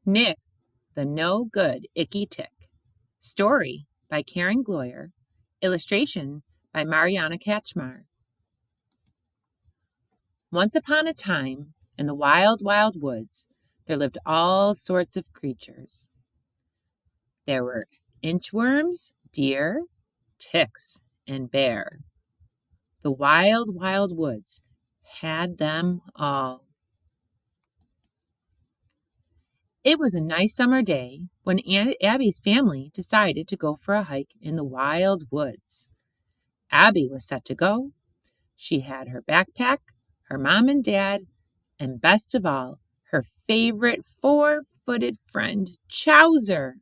Nick, the No Good Icky Tick. Story by Karen Gloyer. Illustration by Mariana Kachmar. Once upon a time, in the wild, wild woods, there lived all sorts of creatures. There were inchworms, deer, ticks, and bear. The wild, wild woods had them all. It was a nice summer day when Aunt Abby's family decided to go for a hike in the wild woods. Abby was set to go. She had her backpack, her mom and dad, and best of all, her favorite four-footed friend, Chowser.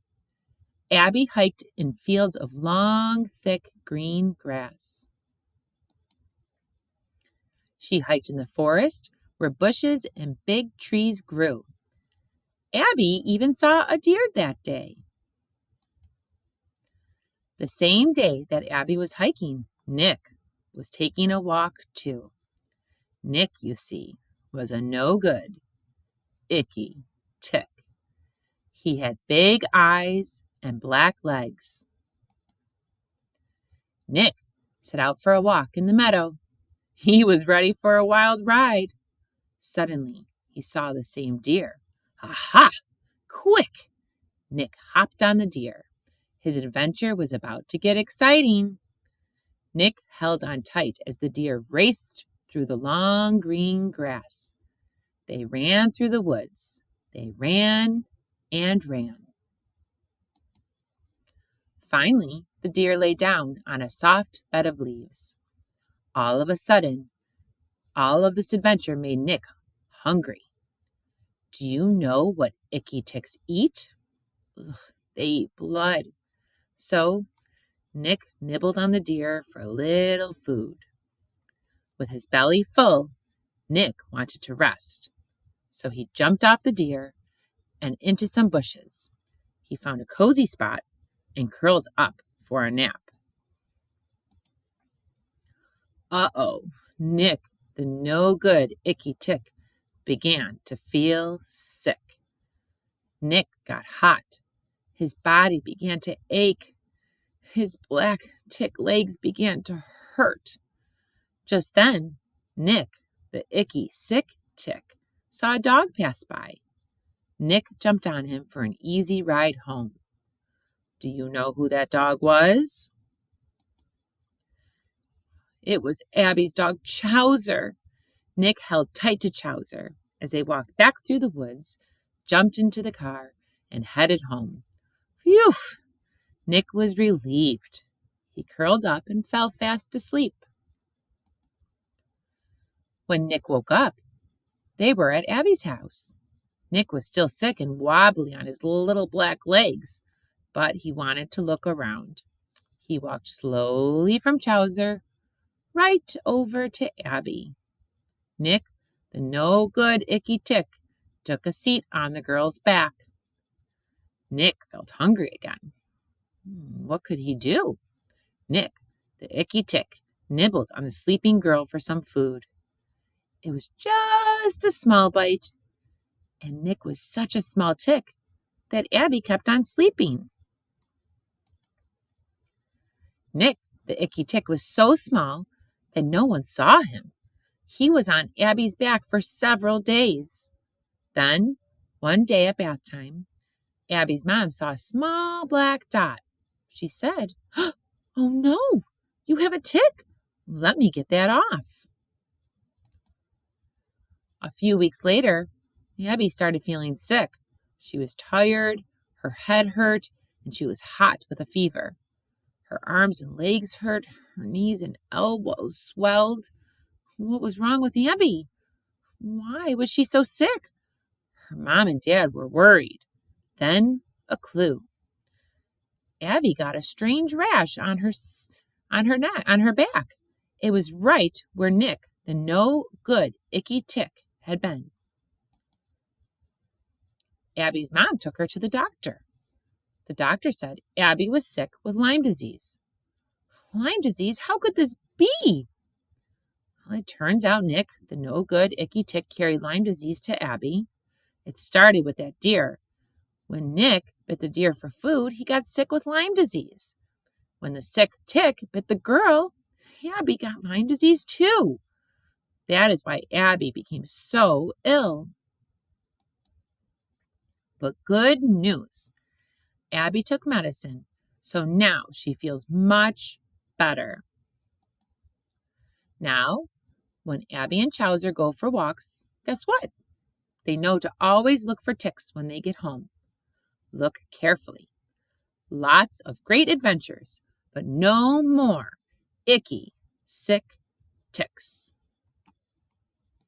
Abby hiked in fields of long, thick green grass. She hiked in the forest where bushes and big trees grew. Abby even saw a deer that day. The same day that Abby was hiking, Nick was taking a walk too. Nick, you see, was a no-good, icky tick. He had big eyes and black legs. Nick set out for a walk in the meadow. He was ready for a wild ride. Suddenly, he saw the same deer. Aha! Quick! Nick hopped on the deer. His adventure was about to get exciting. Nick held on tight as the deer raced through the long green grass. They ran through the woods. They ran and ran. Finally, the deer lay down on a soft bed of leaves. All of a sudden, all of this adventure made Nick hungry. Do you know what icky ticks eat? Ugh, they eat blood. So Nick nibbled on the deer for a little food. With his belly full, Nick wanted to rest. So he jumped off the deer and into some bushes. He found a cozy spot and curled up for a nap. Uh-oh, Nick, the no-good icky tick, began to feel sick. Nick got hot. His body began to ache. His black tick legs began to hurt. Just then, Nick, the icky sick tick, saw a dog pass by. Nick jumped on him for an easy ride home. Do you know who that dog was? It was Abby's dog, Chowser. Nick held tight to Chowser as they walked back through the woods, jumped into the car, and headed home. Phew! Nick was relieved. He curled up and fell fast asleep. When Nick woke up, they were at Abby's house. Nick was still sick and wobbly on his little black legs, but he wanted to look around. He walked slowly from Chowser right over to Abby. Nick, the no-good icky tick, took a seat on the girl's back. Nick felt hungry again. What could he do? Nick, the icky tick, nibbled on the sleeping girl for some food. It was just a small bite, and Nick was such a small tick that Abby kept on sleeping. Nick, the icky tick, was so small that no one saw him. He was on Abby's back for several days. Then, one day at bath time, Abby's mom saw a small black dot. She said, "Oh no, you have a tick. Let me get that off." A few weeks later, Abby started feeling sick. She was tired, her head hurt, and she was hot with a fever. Her arms and legs hurt, her knees and elbows swelled. What was wrong with Abby? Why was she so sick? Her mom and dad were worried. Then a clue. Abby got a strange rash on her back. It was right where Nick, the no-good icky tick, had been. Abby's mom took her to the doctor. The doctor said Abby was sick with Lyme disease. Lyme disease? How could this be? Well, it turns out Nick, the no-good icky tick, carried Lyme disease to Abby. It started with that deer, When Nick bit the deer for food, he got sick with Lyme disease. When the sick tick bit the girl, Abby got Lyme disease too. That is why Abby became so ill. But good news. Abby took medicine, so now she feels much better. Now, when Abby and Chowser go for walks, guess what? They know to always look for ticks when they get home. Look carefully. Lots of great adventures, but no more icky, sick ticks.